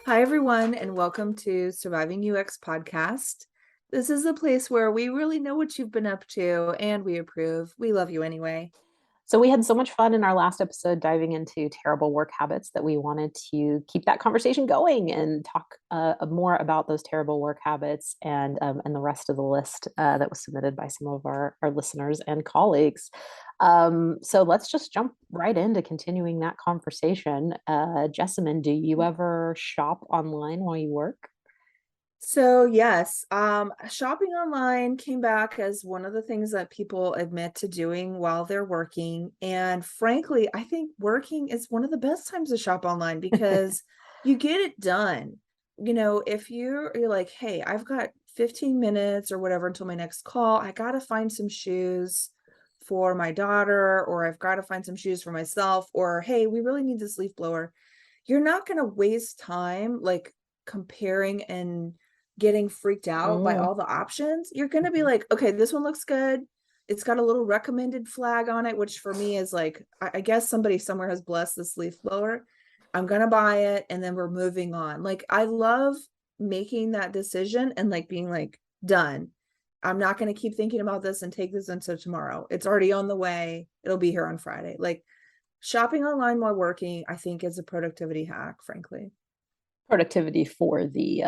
Hi, everyone, and welcome to Surviving UX Podcast. This is the place where we really know what you've been up to and we approve. We love you anyway. So we had so much fun in our last episode diving into terrible work habits that we wanted to keep that conversation going and talk more about those terrible work habits and the rest of the list that was submitted by some of our listeners and colleagues. So let's just jump right into continuing that conversation. Jessamyn, do you ever shop online while you work? So, yes, shopping online came back as one of the things that people admit to doing while they're working. And frankly, I think working is one of the best times to shop online because you get it done. If you're like, hey, I've got 15 minutes or whatever until my next call, I got to find some shoes for my daughter, or I've got to find some shoes for myself, or hey, we really need this leaf blower. You're not going to waste time like comparing and getting freaked out by Mm. all the options. You're going to be Mhm. like, okay, this one looks good. It's got a little recommended flag on it, which for me is like, I guess somebody somewhere has blessed this leaf blower. I'm going to buy it. And then we're moving on. Like, I love making that decision and like being like, done. I'm not going to keep thinking about this and take this until tomorrow. It's already on the way. It'll be here on Friday. Like, shopping online while working, I think, is a productivity hack, frankly. Productivity for the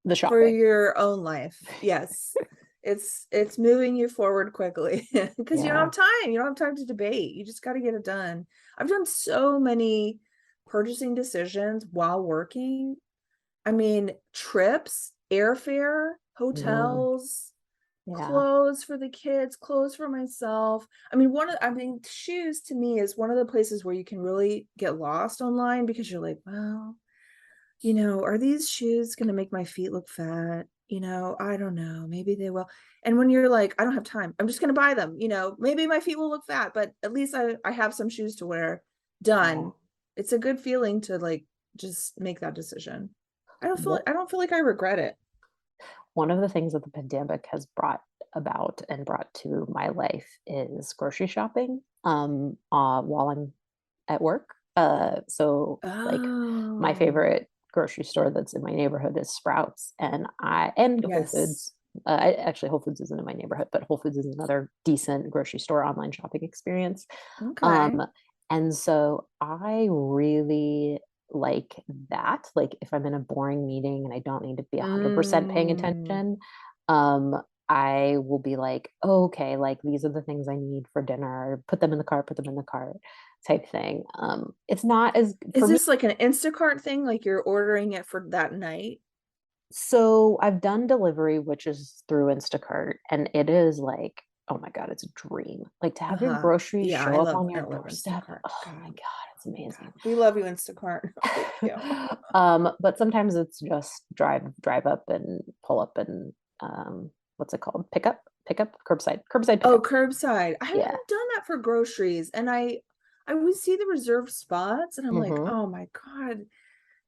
For shopping. your own life. Yes. It's moving you forward quickly because you don't Yeah. have time. You don't have time to debate. You just got to get it done. I've done so many purchasing decisions while working. I mean, trips, airfare, Mm. hotels, Yeah. clothes for the kids, clothes for myself. I mean, shoes to me is one of the places where you can really get lost online because you're like, well, are these shoes going to make my feet look fat? I don't know. Maybe they will. And when you're like, I don't have time, I'm just going to buy them. Maybe my feet will look fat, but at least I have some shoes to wear. Yeah. Done. It's a good feeling to like just make that decision. I don't feel like I regret it. One of the things that the pandemic has brought about and brought to my life is grocery shopping while I'm at work. So like my Oh, favorite grocery store that's in my neighborhood is Sprouts and Whole yes. Foods. Actually, Whole Foods isn't in my neighborhood, but Whole Foods is another decent grocery store online shopping experience. Okay. Um, and so I really like that. Like if I'm in a boring meeting and I don't need to be 100% paying Mm. attention, I will be like, oh, okay, like these are the things I need for dinner. Put them in the cart type thing. It's not as Is for me. this like an Instacart thing? Like you're ordering it for that night? So I've done delivery, which is through Instacart, and it is like, oh my God, it's a dream. Like to have your Uh-huh. groceries Yeah, show up on I your love doorstep. Instacart. Oh my God, God, it's God. amazing. We love you, Instacart. Thank you. But sometimes it's just drive up and pull up and what's it called? Pickup, curbside Oh, pickup. curbside. I Yeah. haven't done that for groceries. And I would see the reserved spots and I'm like, Mm-hmm. oh my God,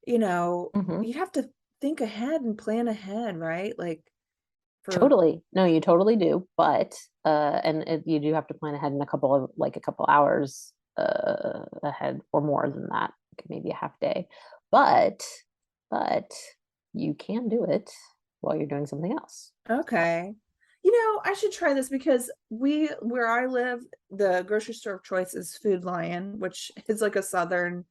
you know, Mm-hmm. you'd have to think ahead and plan ahead, right? Like for Totally. No, you totally do. But you do have to plan ahead in a couple hours ahead or more than that, maybe a half day. But but you can do it while you're doing something else. okay. I should try this because where I live, the grocery store of choice is Food Lion, which is like a southern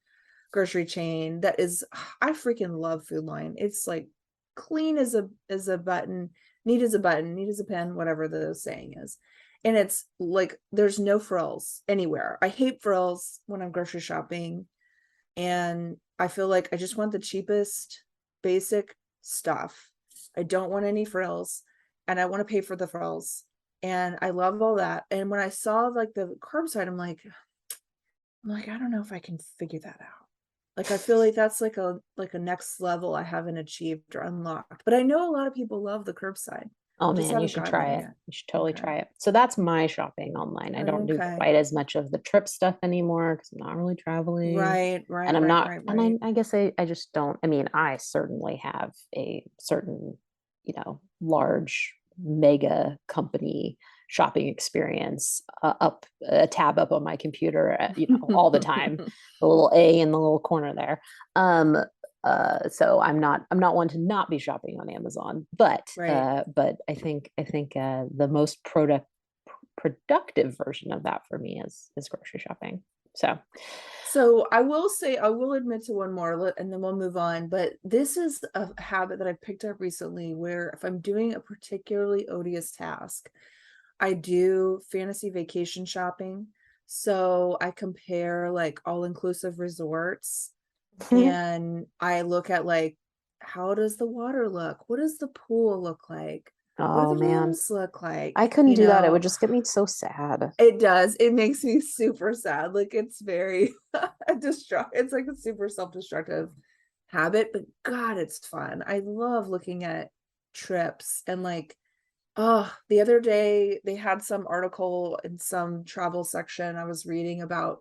grocery chain that is I freaking love Food Lion. It's like clean as a button, neat as a pen, whatever the saying is. And it's like there's no frills anywhere. I hate frills when I'm grocery shopping, and I feel like I just want the cheapest basic stuff. I don't want any frills and I want to pay for the frills. And I love all that. And when I saw like the curbside, I'm like, I don't know if I can figure that out. Like I feel like that's like a next level I haven't achieved or unlocked. But I know a lot of people love the curbside. Oh Just man, you haven't should gotten try there it. yet. You should totally Okay. try it. So that's my shopping online. I don't do Okay. quite as much of the trip stuff anymore because I'm not really traveling. Right, And right, I'm right, not, right, and right. I guess I just don't. I mean, I certainly have a certain, large mega company shopping experience up a tab up on my computer, all the time, the little A in the little corner there. Um, So I'm not one to not be shopping on Amazon, but Right. the most productive version of that for me is grocery shopping. So I will say, I will admit to one more, and then we'll move on. But this is a habit that I've picked up recently where if I'm doing a particularly odious task, I do fantasy vacation shopping. So I compare like all-inclusive resorts and I look at like, how does the water look? What does the pool look like? What do Oh the man, rooms look I like? couldn't do that. It would just get me so sad. It does. It makes me super sad. Like it's very destructive. It's like a super self-destructive habit, but God, it's fun. I love looking at trips and like, oh, the other day they had some article in some travel section I was reading about,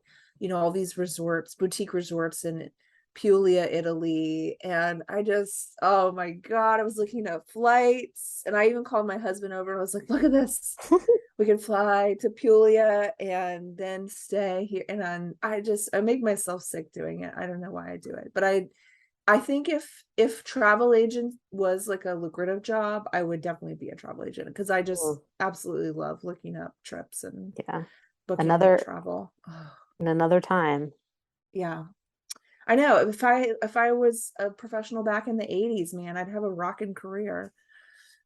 all these resorts, boutique resorts in Puglia, Italy. And I just, oh my God, I was looking at flights and I even called my husband over and I was like, look at this. We can fly to Puglia and then stay here. And I make myself sick doing it. I don't know why I do it, but I think if travel agent was like a lucrative job, I would definitely be a travel agent because I just Mm, absolutely love looking up trips and yeah. booking Another travel. Oh, another time. yeah. I know if I was a professional back in the 80s, man, I'd have a rocking career.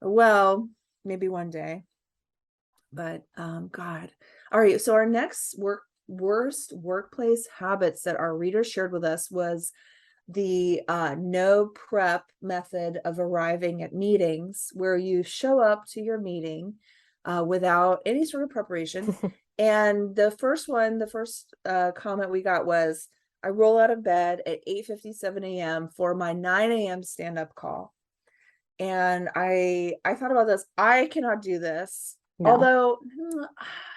Well, maybe one day. But God. All right. So our next worst workplace habits that our readers shared with us was the no prep method of arriving at meetings, where you show up to your meeting without any sort of preparation. And the first comment we got was, I roll out of bed at 8:57 a.m. for my 9 a.m. stand-up call. And I thought about this. I cannot do this. No. Although,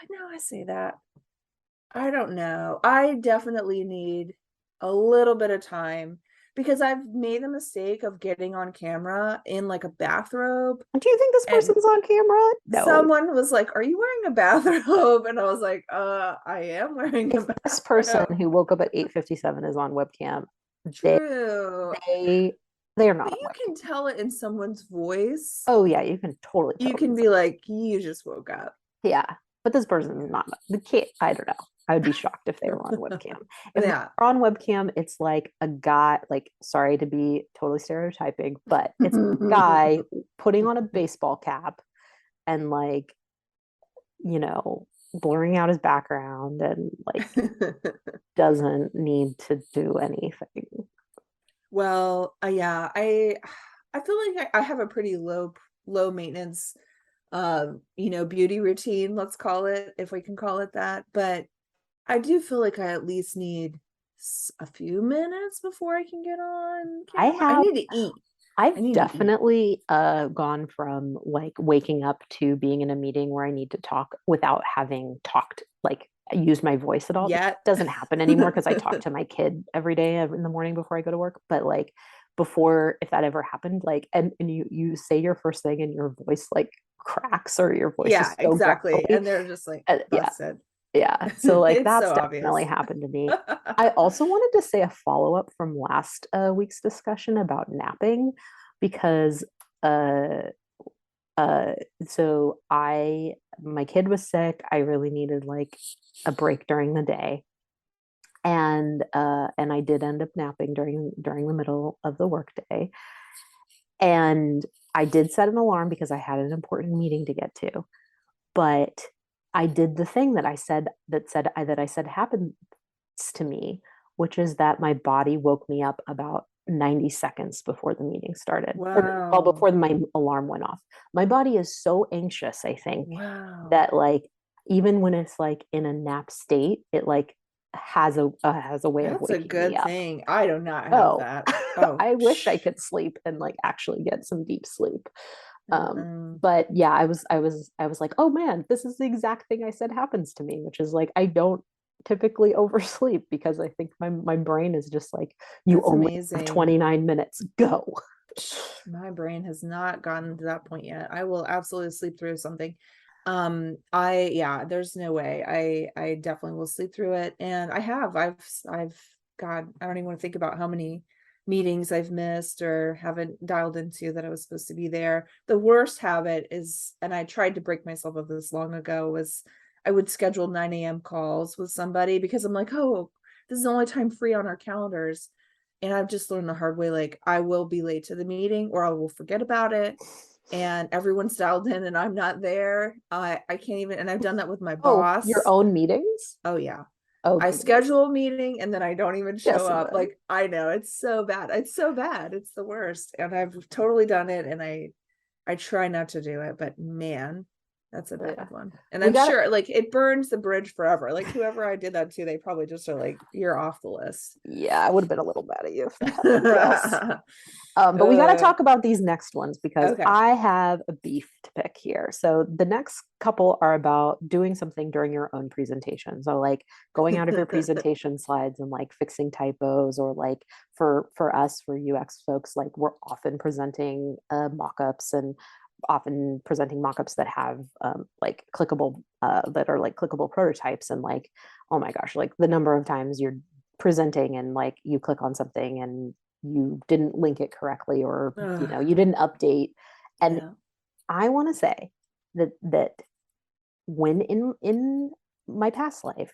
now I say that, I don't know. I definitely need a little bit of time because I've made the mistake of getting on camera in like a bathrobe, Do you think this and person's on camera? No. someone was like, "Are you wearing a bathrobe?" And I was like, I am wearing a If this person bathrobe." who woke up at 8:57 is on webcam, they True. they they are not But on you webcam. can tell it in someone's voice. Oh yeah, you can totally You tell can this. be like, "You just woke up." Yeah, but this person is not the kid. I don't know. I would be shocked if they were on webcam. If they Yeah. are on webcam, it's like a guy, like, sorry to be totally stereotyping, but it's a guy putting on a baseball cap and like, blurring out his background and like doesn't need to do anything. Well, yeah, I feel like I have a pretty low maintenance beauty routine, let's call it, if we can call it that. But I do feel like I at least need a few minutes before I can get on I camera. I have need to eat. I I've need to eat. definitely gone from like waking up to being in a meeting where I need to talk without having talked, like used my voice at all. It Yet. doesn't happen anymore because I talk to my kid every day in the morning before I go to work. But like before, if that ever happened, like and you say your first thing and your voice like cracks or your voice Yeah, is so exactly. gravelly. And they're just like Yeah, busted. yeah. So like It's that's so definitely obvious. happened to me. I also wanted to say a follow-up from last week's discussion about napping because uh uh so I my kid was sick. I really needed like a break during the day. And I did end up napping during the middle of the workday. And I did set an alarm because I had an important meeting to get to. But I did the thing that I said happened to me, which is that my body woke me up about 90 seconds before the meeting started, or well, Wow. before my alarm went off. My body is so anxious, I think, Wow. that like even when it's like in a nap state, it like has a way of That's a waking me good up. thing. I do not have Oh, that. Oh, I wish I could sleep and like actually get some deep sleep. mm-mm. But yeah, I was like, oh man, this is the exact thing I said happens to me, which is like I don't typically oversleep because I think my brain is just like, you That's only have amazing. 29 minutes, go. My brain has not gotten to that point yet. I will absolutely sleep through something. Yeah, there's no way. I definitely will sleep through it. And I've God, I don't even want to think about how many meetings I've missed or haven't dialed into that I was supposed to be there. The worst habit is, and I tried to break myself of this long ago, was I would schedule 9 a.m. calls with somebody because I'm like, oh, this is the only time free on our calendars. And I've just learned the hard way, like I will be late to the meeting or I will forget about it. And everyone's dialed in and I'm not there. I can't even, and I've done that with my Oh, your boss. own meetings? Oh yeah. Oh I goodness. schedule a meeting and then I don't even show up. Jessamyn. Like I know it's so bad. It's so bad. It's the worst. And I've totally done it and I try not to do it, but man, that's a Yeah. bad one. And We I'm got sure like it burns the bridge forever. Like whoever I did that to, they probably just are like, you're off the list. Yeah, I would have been a little mad at you if that happened. Yes. But we got to Uh, talk about these next ones because okay. I have a beef to pick here. So the next couple are about doing something during your own presentation. So like going out of your presentation slides and like fixing typos, or like for us, for UX folks, like we're often presenting mock-ups and often presenting mock-ups that have like clickable that are like clickable prototypes, and like, oh my gosh, like the number of times you're presenting and like you click on something and you didn't link it correctly, or you didn't update. And yeah. I want to say that when in my past life,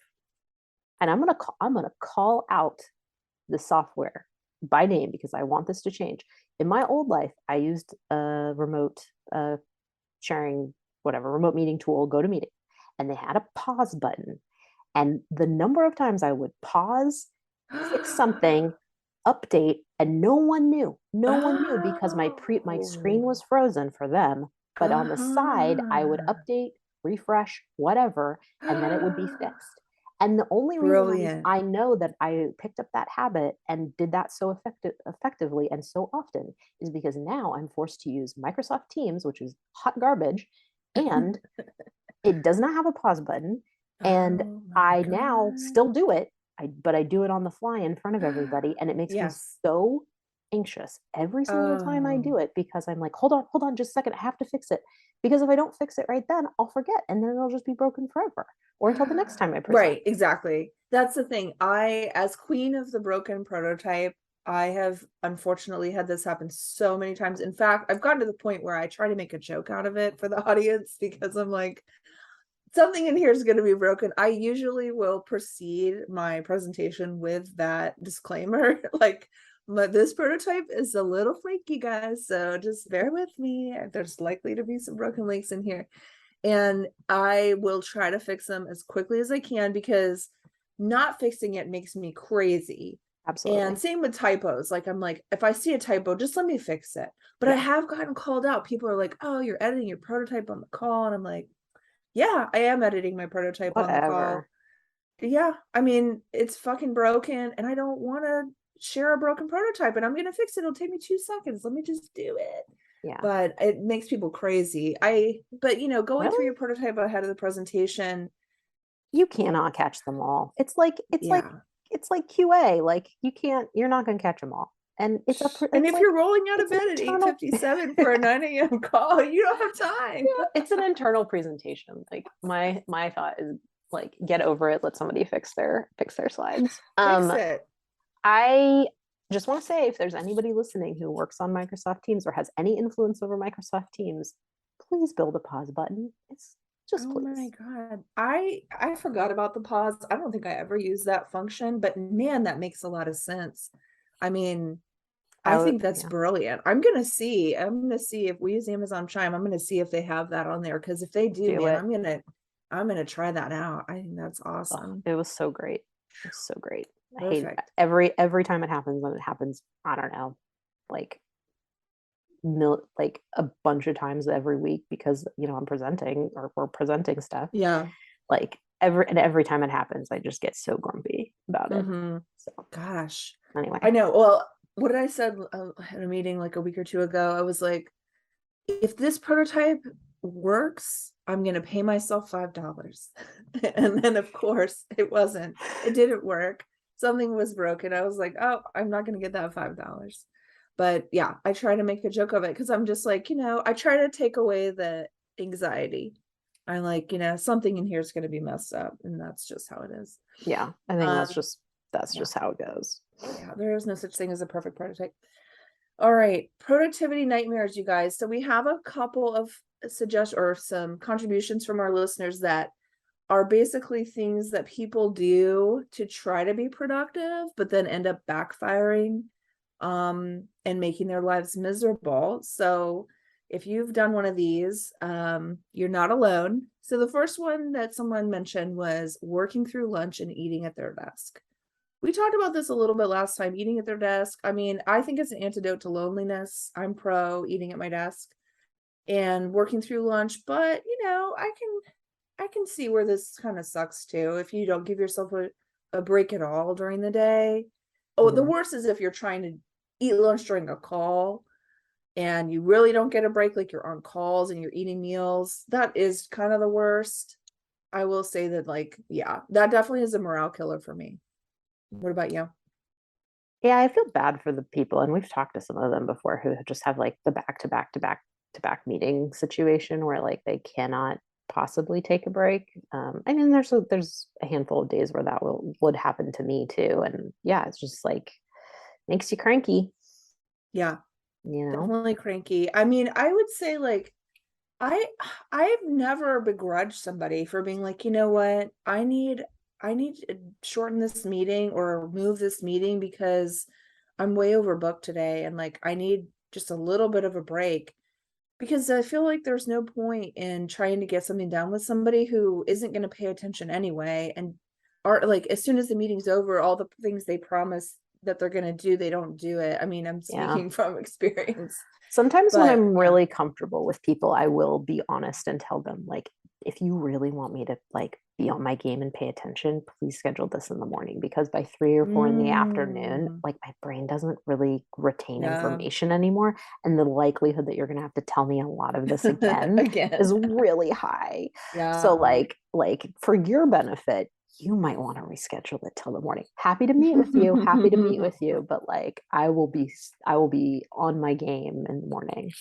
and I'm gonna call out the software by name because I want this to change. In my old life, I used a remote sharing, whatever, remote meeting tool, GoToMeeting, and they had a pause button. And the number of times I would pause, fix something, update, and no one knew. No one knew because my screen Oh. was frozen for them. But on the side, I would Uh-huh. update, refresh, whatever, and then it would be fixed. And the only reason Brilliant. I know that I picked up that habit and did that so effectively and so often is because now I'm forced to use Microsoft Teams, which is hot garbage, and it does not have a pause button. And Oh my I now God. still do it, but I do it on the fly in front of everybody. And it makes me Yes. so anxious every single time I Oh, do it because I'm like, hold on just a second. I have to fix it. Because if I don't fix it right then, I'll forget and then it'll just be broken forever or until the next time I present. right. Exactly. That's the thing. As queen of the broken prototype, I have unfortunately had this happen so many times. In fact, I've gotten to the point where I try to make a joke out of it for the audience because I'm like, something in here is going to be broken. I usually will proceed my presentation with that disclaimer, like, this prototype is a little flaky, guys, so just bear with me. There's likely to be some broken links in here. And I will try to fix them as quickly as I can because not fixing it makes me crazy. Absolutely. And same with typos. Like, I'm like, if I see a typo, just let me fix it. But I Yeah. have gotten called out. People are like, oh, you're editing your prototype on the call. And I'm like, yeah, I am editing my prototype on the call. Whatever. Yeah, I mean, it's fucking broken and I don't want to share a broken prototype and I'm going to fix it. It'll take me 2 seconds. Let me just do it. Yeah. But it makes people crazy. But going through Really? your prototype ahead of the presentation, You cannot catch them all. yeah. It's like QA. Like you're not going to catch them all. And And if you're rolling out of it's an bed at internal 8:57 for a 9 a.m. call, you don't have time. yeah, it's an internal presentation. Like my thought is like get over it, let somebody fix their slides. Fix it. I just want to say if there's anybody listening who works on Microsoft Teams or has any influence over Microsoft Teams, please build a pause button. It's just Oh my please. God. I forgot about the pause. I don't think I ever used that function, but man, that makes a lot of sense. I mean, I think that's Yeah, brilliant. I'm gonna see if we use Amazon Chime. I'm gonna see if they have that on there. Because if they do, do man, it. I'm gonna try that out. I think that's Oh, awesome. it was so great. It was so great. I hate it. Perfect. Every time it happens, and it happens, I don't know, like like a bunch of times every week because I'm presenting or we're presenting stuff. Yeah. Like every time it happens, I just get so grumpy about it. Mm-hmm. So Gosh. I anyway, know. Well, what did I said at a meeting like a week or two ago? I was like, if this prototype works, I'm going to pay myself $5. And then, of course, it wasn't. It didn't work. Something was broken. I was like, oh, I'm not going to get that $5. But yeah, I try to make a joke of it because I'm just like, I try to take away the anxiety. I like, something in here is going to be messed up. And that's just how it is. yeah, I think Um, that's yeah. just how it goes. Yeah, there is no such thing as a perfect prototype. All right, productivity nightmares, you guys. So we have a couple of suggestions or some contributions from our listeners that are basically things that people do to try to be productive, but then end up backfiring and making their lives miserable. So if you've done one of these, you're not alone. So the first one that someone mentioned was working through lunch and eating at their desk. We talked about this a little bit last time, eating at their desk. I mean, I think it's an antidote to loneliness. I'm pro eating at my desk and working through lunch, but I can see where this kind of sucks too if you don't give yourself a break at all during the day. Oh, the worst is if you're trying to eat lunch during a call and you really don't get a break, like you're on calls and you're eating meals. That is kind of the worst. I will say that, like, yeah, that definitely is a morale killer for me. What about you? Yeah, I feel bad for the people, and we've talked to some of them before who just have like the back to back to back to back meeting situation where like they cannot possibly take a break. I mean, there's a handful of days where that would happen to me too, and yeah, it's just like makes you cranky, Yeah, you know? definitely cranky. I mean, I would say like I I've never begrudged somebody for being like, you know what, I need to shorten this meeting or move this meeting because I'm way overbooked today and like I need just a little bit of a break because I feel like there's no point in trying to get something done with somebody who isn't going to pay attention anyway and are like as soon as the meeting's over, all the things they promise that they're going to do, they don't do it. I mean, I'm Yeah. speaking from experience, Sometimes when but I'm yeah. really comfortable with people, I will be honest and tell them, like, if you really want me to like be on my game and pay attention, please schedule this in the morning because by 3 or 4 in the afternoon, Mm, like my brain doesn't really retain yeah. information anymore. And the likelihood that you're gonna have to tell me a lot of this again Again. is really high. So Yeah. like for your benefit, you might want to reschedule it till the morning. Happy to meet with you, happy to meet with you, but like I will be on my game in the morning.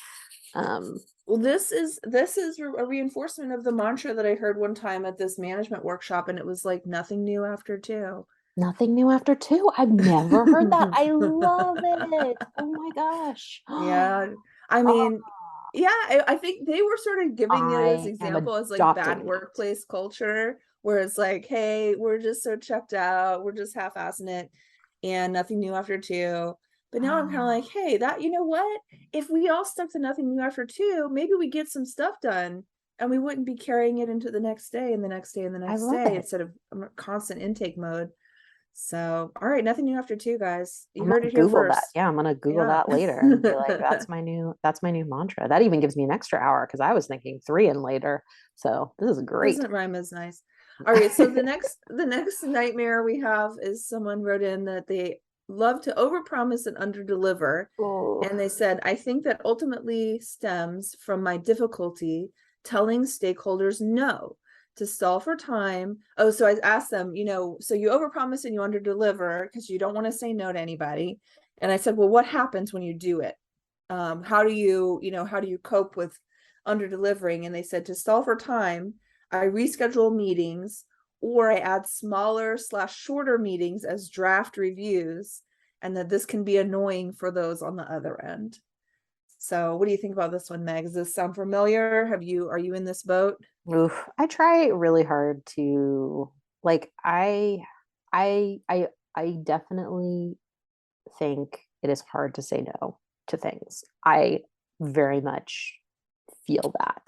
um Well, this is a reinforcement of the mantra that I heard one time at this management workshop, and it was like nothing new after two. Nothing new after two. I've never heard that. I love it. Oh my gosh. Yeah. I Oh, mean, yeah, I think they were sort of giving it as I am example as like bad adopting that. workplace culture, where it's like, hey, we're just so checked out, we're just half-assing it, and nothing new after two. But now I'm kind of like, hey, that you know what? If we all stuck to nothing new after two, maybe we get some stuff done, and we wouldn't be carrying it into the next day and the next day and the I next love day it. instead of constant intake mode. So, all right, nothing new after two, guys. You I'm heard gonna it here Google that. first. Yeah, I'm gonna Google Yeah. that later and be like, that's my new mantra. That even gives me an extra hour because I was thinking 3 and later. So this is great. Doesn't rhyme as nice. All right, so the next nightmare we have is someone wrote in that they love to overpromise and underdeliver. Oh, And they said, I think that ultimately stems from my difficulty telling stakeholders no to stall for time. Oh, so I asked them, so you overpromise and you underdeliver because you don't want to say no to anybody. And I said, well, what happens when you do it? How do you cope with under delivering? And they said to stall for time, I reschedule meetings or I add smaller/shorter meetings as draft reviews, and that this can be annoying for those on the other end. So what do you think about this one, Meg? Does this sound familiar? Are you in this boat? oof. I try really hard to like I definitely think it is hard to say no to things. I very much feel that.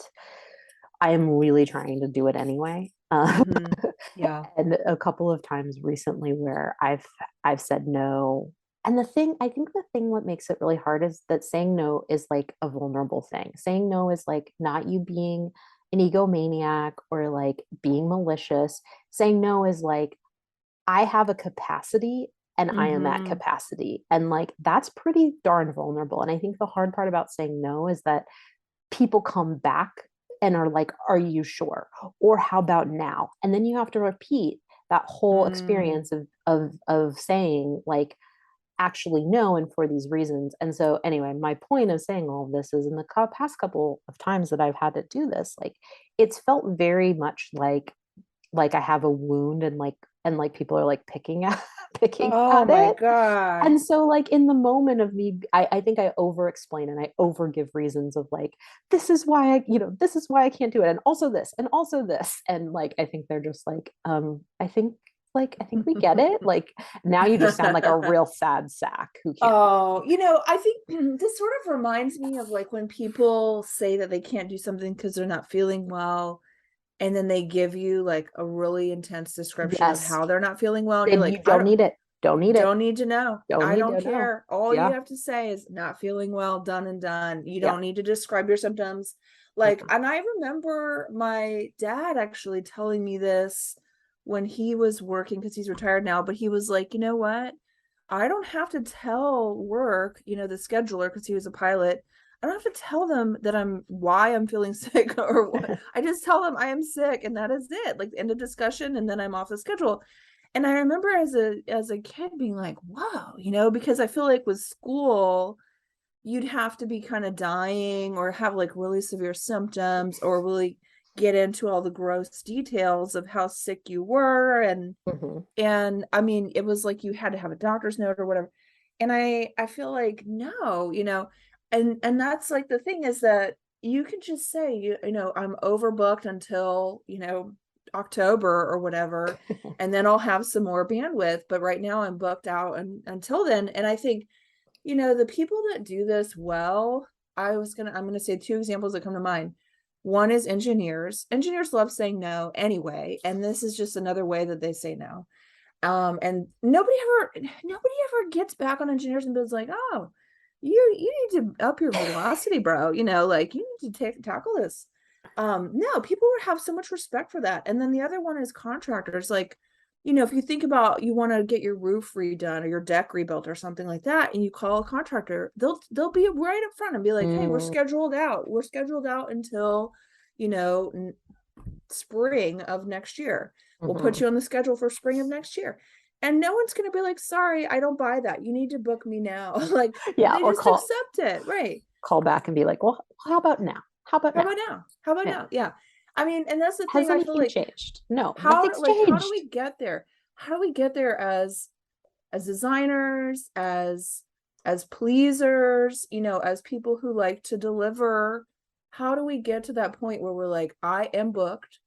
I am really trying to do it anyway. Mm-hmm. Yeah. And a couple of times recently where I've said no. And I think the thing what makes it really hard is that saying no is like a vulnerable thing. Saying no is like not you being an egomaniac or like being malicious. Saying no is like I have a capacity and I am at Mm-hmm. capacity. And like that's pretty darn vulnerable. And I think the hard part about saying no is that people come back and are like, are you sure? Or how about now? And then you have to repeat that whole Mm. experience of saying like actually no and for these reasons. And so anyway, my point of saying all of this is in the past couple of times that I've had to do this, like it's felt very much like I have a wound and like and like people are like picking Oh at my it. God. And so like in the moment of me, I think I over explain and I over give reasons of like, this is why this is why I can't do it. And also this, and also this. And like I think they're just like, I think we get it. Like now you just sound like a real sad sack who can't. Oh, I think this sort of reminds me of like when people say that they can't do something because they're not feeling well, and then they give you like a really intense description of Yes. how they're not feeling well, and you're And you like, I don't need it. Don't need it. don't need to know. Don't I need don't to know. care. All you Yeah. have to say is not feeling well, done and done. You Yeah. don't need to describe your symptoms. Like, Mm-mm. and I remember my dad actually telling me this when he was working, because he's retired now, but he was like, you know what? I don't have to tell work, the scheduler, because he was a pilot. I don't have to tell them that why I'm feeling sick or what. I just tell them I am sick and that is it. Like end of discussion, and then I'm off the schedule. And I remember as a kid being like, whoa, because I feel like with school, you'd have to be kind of dying or have like really severe symptoms or really get into all the gross details of how sick you were. Mhm. And I mean, it was like you had to have a doctor's note or whatever. And I feel like no, and that's like the thing is that you can just say I'm overbooked until October or whatever, and then I'll have some more bandwidth, but right now I'm booked out and until then. And I think the people that do this well, I'm gonna say two examples that come to mind. One is engineers. Engineers love saying no anyway, and this is just another way that they say no. And nobody ever gets back on engineers and is like, oh, you need to up your velocity, bro. Like you need to tackle this. No, people have so much respect for that. And then the other one is contractors. Like, if you think about you want to get your roof redone or your deck rebuilt or something like that, and you call a contractor, they'll be right up front and be like, hey, we're Mm, scheduled out. We're scheduled out until, you know, spring of next year. We'll put mhm. you on the schedule for spring of next year. And no one's going to be like, sorry, I don't buy that. You need to book me now. Like Yeah, they or just accept it. Right. call back and be like, well, how about now? How about How now? about now? How about Yeah. now? Yeah. I mean, and that's the Has thing. I feel anything like changed? No, how nothing's like how do changed. we get there? How do we get there as designers, as pleasers, as people who like to deliver? How do we get to that point where we're like, I am booked,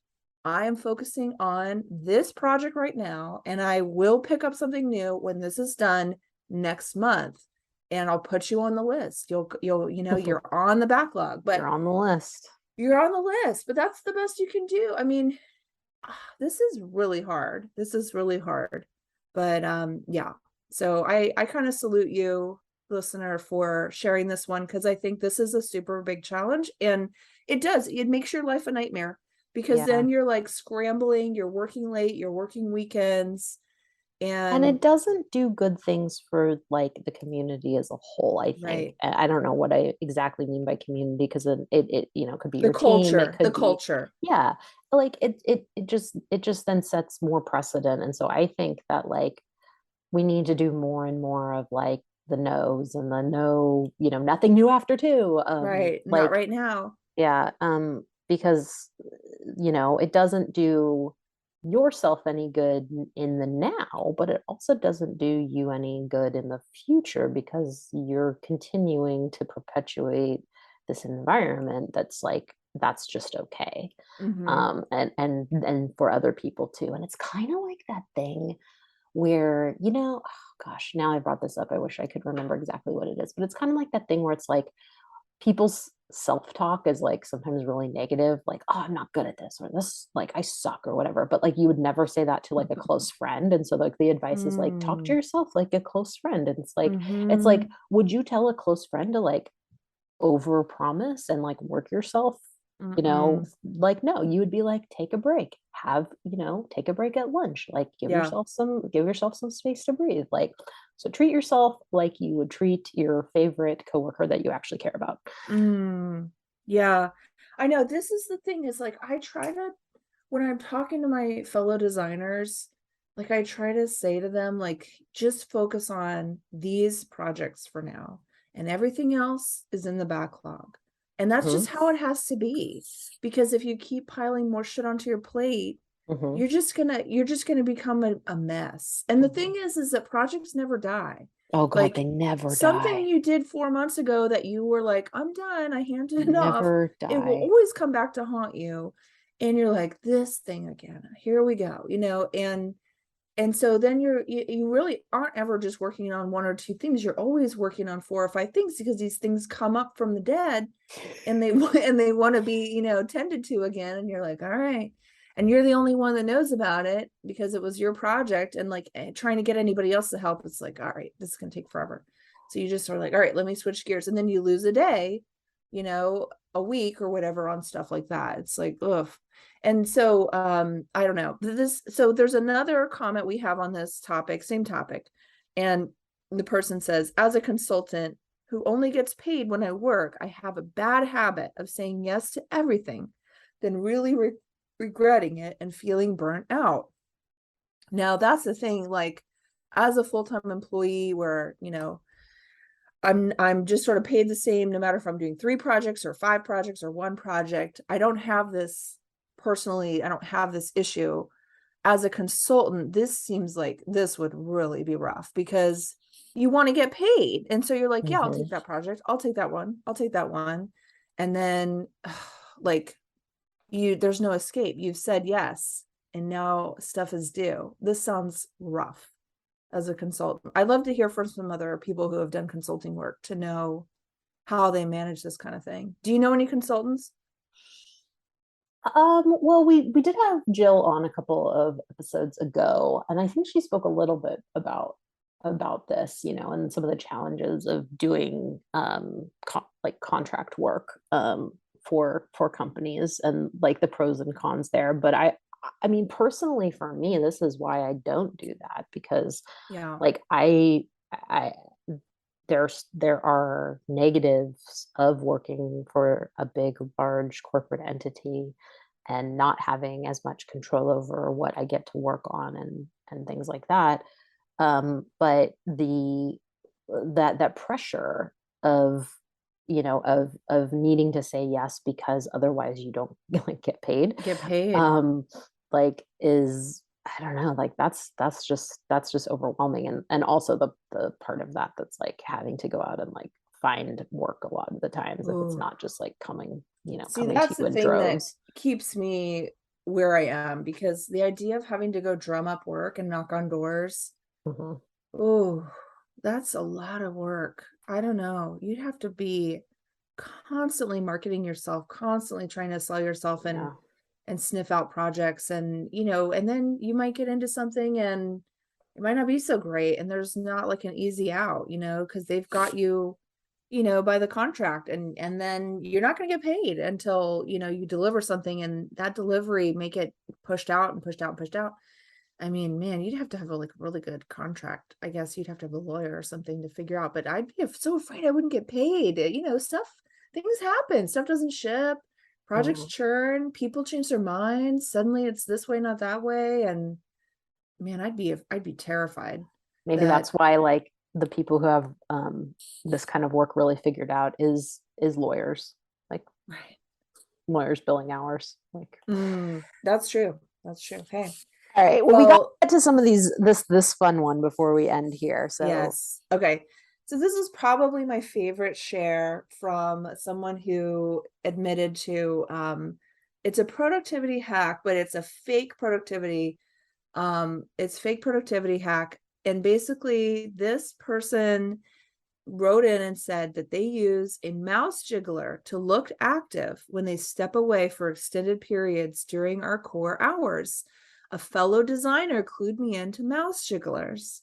I am focusing on this project right now, and I will pick up something new when this is done next month, and I'll put you on the list. You're on the backlog, but You're on the list. you're on the list, but that's the best you can do. I mean, this is really hard. This is really hard. But yeah. So I kind of salute you, listener, for sharing this one, because I think this is a super big challenge, and it makes your life a nightmare, because Yeah. then you're like scrambling, you're working late, you're working weekends, And and it doesn't do good things for like the community as a whole, I think. right. I don't know what I exactly mean by community because it could be The your team, it culture, the could be, culture. yeah, like it just then sets more precedent. And so I think that like we need to do more and more of like the no's and the no, nothing new after two. Right. Not Like right now. yeah, because it doesn't do yourself any good in the now, but it also doesn't do you any good in the future because you're continuing to perpetuate this environment that's like that's just okay. Mm-hmm. And for other people too. And it's kind of like that thing where, oh gosh, now I brought this up. I wish I could remember exactly what it is, but it's kind of like that thing where it's like people's self-talk is like sometimes really negative, like, oh, I'm not good at this, or this, like, I suck, or whatever. But like you would never say that to like a close friend. And so like the advice is like talk to Mm. yourself like a close friend. And it's like, Mm-hmm. would you tell a close friend to like over promise and like work yourself, Mm-mm. like no, you would be like take a break, take a break at lunch, like Yeah. give yourself some space to breathe, like so treat yourself like you would treat your favorite coworker that you actually care about. Yeah. I know this is the thing is like I try to when I'm talking to my fellow designers, like I try to say to them like just focus on these projects for now, and everything else is in the backlog. And that's Mhm. just how it has to be, because if you keep piling more shit onto your plate, Mm-hmm. you're just gonna become a mess. And the thing is that projects never die. Oh God, they Like never something die. you did 4 months ago that you were like, I'm done, I handed They it off, never it will die. always come back to haunt you. And you're like, this thing again, here we go, and so then you really aren't ever just working on one or two things. You're always working on four or five things because these things come up from the dead and they and they want to be, tended to again. And you're like, all right. And you're the only one that knows about it because it was your project. And like trying to get anybody else to help, it's like, all right, this is going to take forever. So you just are like, all right, let me switch gears. And then you lose a day, a week or whatever on stuff like that. It's like, ugh. And so I don't know this. So there's another comment we have on this topic, same topic. And the person says, as a consultant who only gets paid when I work, I have a bad habit of saying yes to everything, then really regretting it and feeling burnt out. Now that's the thing, like as a full-time employee where, I'm just sort of paid the same no matter if I'm doing 3 projects or 5 projects or 1 project. I don't have this personally, I don't have this issue. As a consultant, this seems like this would really be rough because you want to get paid. And so you're like, yeah, I'll Mm-hmm. take that project. I'll take that one. I'll take that one. And then like there's no escape. You've said yes. And now stuff is due. This sounds rough as a consultant. I'd love to hear from some other people who have done consulting work to know how they manage this kind of thing. Do you know any consultants? Well, we did have Jill on a couple of episodes ago, and I think she spoke a little bit about this, and some of the challenges of doing like contract work for companies and like the pros and cons there. But I mean, personally, for me, this is why I don't do that because, Yeah. like, I there are negatives of working for a big, large corporate entity and not having as much control over what I get to work on and things like that. But that pressure of of needing to say yes because otherwise you don't like get paid, Get paid. um, like is I don't know, like that's just overwhelming. And also the part of that that's like having to go out and like find work a lot of the times if it's Ooh. not just like coming, See, coming to that's you the in thing that droves. keeps me where I am because the idea of having to go drum up work and knock on doors, Hmm. oh, that's a lot of work. I don't know. You'd have to be constantly marketing yourself, constantly trying to sell yourself Yeah. and sniff out projects and and then you might get into something and it might not be so great and there's not like an easy out, because they've got you, by the contract and then you're not going to get paid until, you deliver something and that delivery may get pushed out and pushed out and pushed out. I mean, man, you'd have to have a like really good contract. I guess you'd have to have a lawyer or something to figure out, but I'd be so afraid I wouldn't get paid. Stuff, things happen, stuff doesn't ship, projects Mhm. churn, people change their minds. Suddenly it's this way, not that way. And man, I'd be terrified Maybe that, that's why like the people who have this kind of work really figured out is lawyers, like right. lawyers billing hours. Like, That's true. That's true. Hey, all right, well, we got well, to get to some of these this fun one before we end here. So, yes. Okay. So this is probably my favorite share from someone who admitted to it's a productivity hack, but it's a fake productivity. It's fake productivity hack. And basically this person wrote in and said that they use a mouse jiggler to look active when they step away for extended periods during our core hours. A fellow designer clued me into mouse jigglers.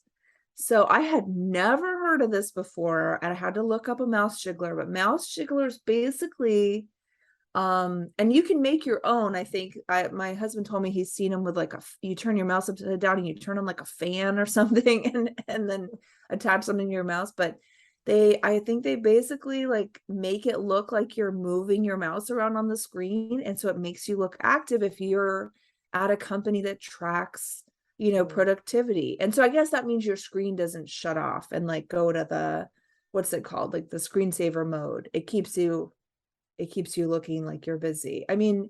So I had never heard of this before, and I had to look up a mouse jiggler, but mouse jigglers basically, and you can make your own. I think my husband told me he's seen them with like you turn your mouse upside down and you turn them like a fan or something, and then attach something to your mouse. But I think they basically like make it look like you're moving your mouse around on the screen, and so it makes you look active if you're at a company that tracks productivity. And so I guess that means your screen doesn't shut off and like go to the, what's it called, like the screensaver mode. It keeps you looking like you're busy. I mean,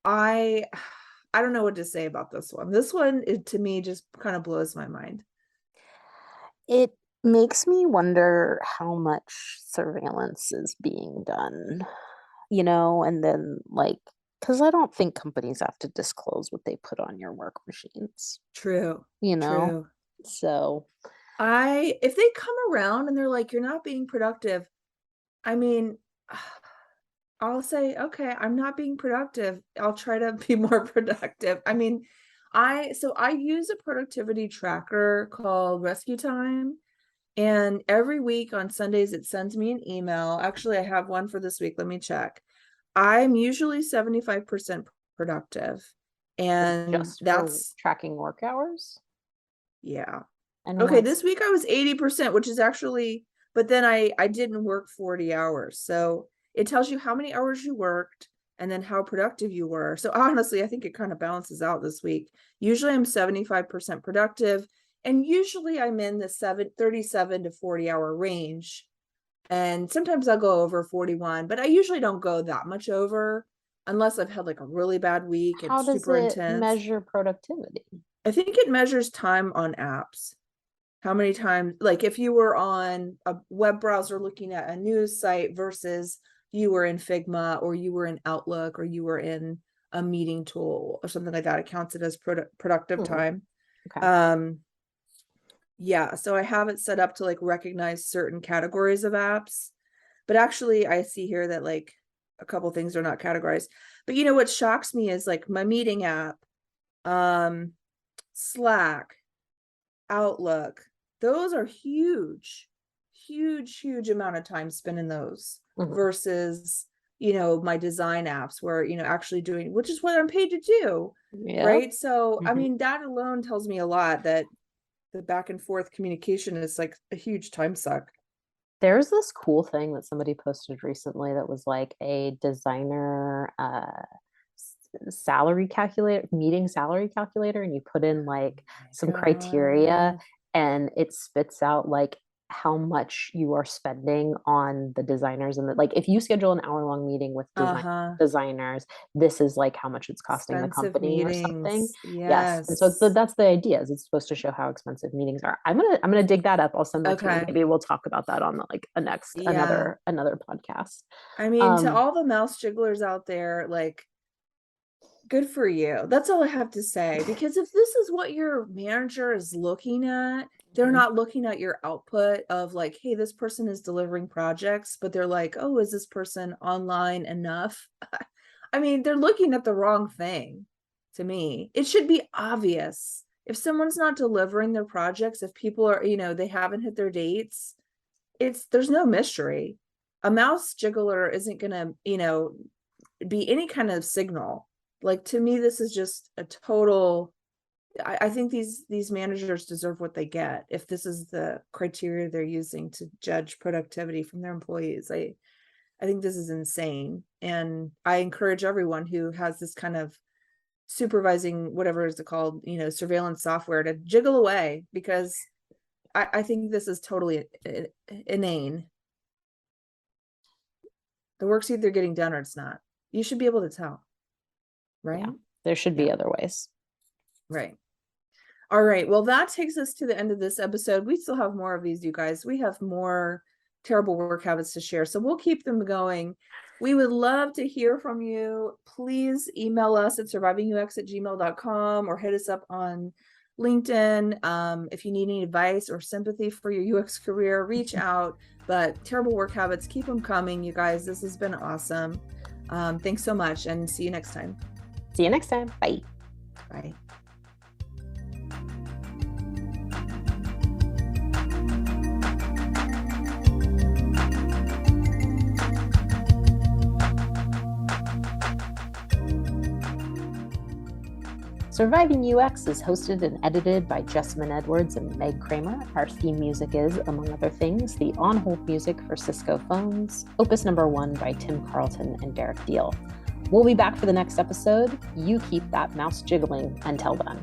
I I don't know what to say about this one. This one, to me, just kind of blows my mind. It makes me wonder how much surveillance is being done, and then like, because I don't think companies have to disclose what they put on your work machines, True. you know? True. So, If they come around and they're like, you're not being productive, I mean, I'll say, okay, I'm not being productive. I'll try to be more productive. I mean, I use a productivity tracker called Rescue Time. And every week on Sundays, it sends me an email. Actually, I have one for this week. Let me check. I'm usually 75% productive. And just for that's, tracking work hours. yeah. And Okay, what's this week I was 80%, which is actually, but then I didn't work 40 hours. So it tells you how many hours you worked and then how productive you were. So honestly, I think it kind of balances out this week. Usually I'm 75% productive, and usually I'm in the 37 to 40 hour range. And sometimes I'll go over 41, but I usually don't go that much over unless I've had like a really bad week and how does super it intense. measure productivity? I think it measures time on apps. How many times, like if you were on a web browser looking at a news site versus you were in Figma or you were in Outlook or you were in a meeting tool or something like that, it counts it as productive time. Okay. Yeah, so I have it set up to like recognize certain categories of apps, but actually I see here that like a couple things are not categorized. But what shocks me is like my meeting app, Slack, Outlook, those are huge, huge, huge amount of time spent in those versus, my design apps where, actually doing, which is what I'm paid to do. Yeah. Right. So, I mean, that alone tells me a lot that the back and forth communication is like a huge time suck. There's this cool thing that somebody posted recently that was like a designer salary calculator, meeting salary calculator, and you put in like some criteria and it spits out like how much you are spending on the designers. And like if you schedule an hour-long meeting with designers, this is like how much it's costing the Expensive company or something. meetings. Yes. And so Yes. that's the idea, is it's supposed to show how expensive meetings are. I'm gonna dig that up. I'll send that to you. Okay. Maybe we'll talk about that on like a next Yeah. another podcast. I mean, to all the mouse jigglers out there, like, good for you. That's all I have to say. Because if this is what your manager is looking at, they're not looking at your output of like, hey, this person is delivering projects, but they're like, oh, is this person online enough? I mean, they're looking at the wrong thing to me. It should be obvious. If someone's not delivering their projects, if people are, they haven't hit their dates, there's no mystery. A mouse jiggler isn't gonna, be any kind of signal. Like, to me, this is just a total, I think these managers deserve what they get if this is the criteria they're using to judge productivity from their employees. I think this is insane. And I encourage everyone who has this kind of supervising, whatever is it called, surveillance software, to jiggle away, because I think this is totally inane. The work's either getting done or it's not. You should be able to tell. Right? Yeah, there should be other ways. Right. All right. Well, that takes us to the end of this episode. We still have more of these, you guys. We have more terrible work habits to share, so we'll keep them going. We would love to hear from you. Please email us at survivingux@gmail.com or hit us up on LinkedIn. If you need any advice or sympathy for your UX career, reach out. But terrible work habits, keep them coming, you guys. This has been awesome. Thanks so much, and see you next time. See you next time. Bye. Bye. Surviving UX is hosted and edited by Jessamyn Edwards and Meg Kramer. Our theme music is, among other things, the on-hold music for Cisco phones, Opus Number 1 by Tim Carlton and Derek Deal. We'll be back for the next episode. You keep that mouse jiggling until then.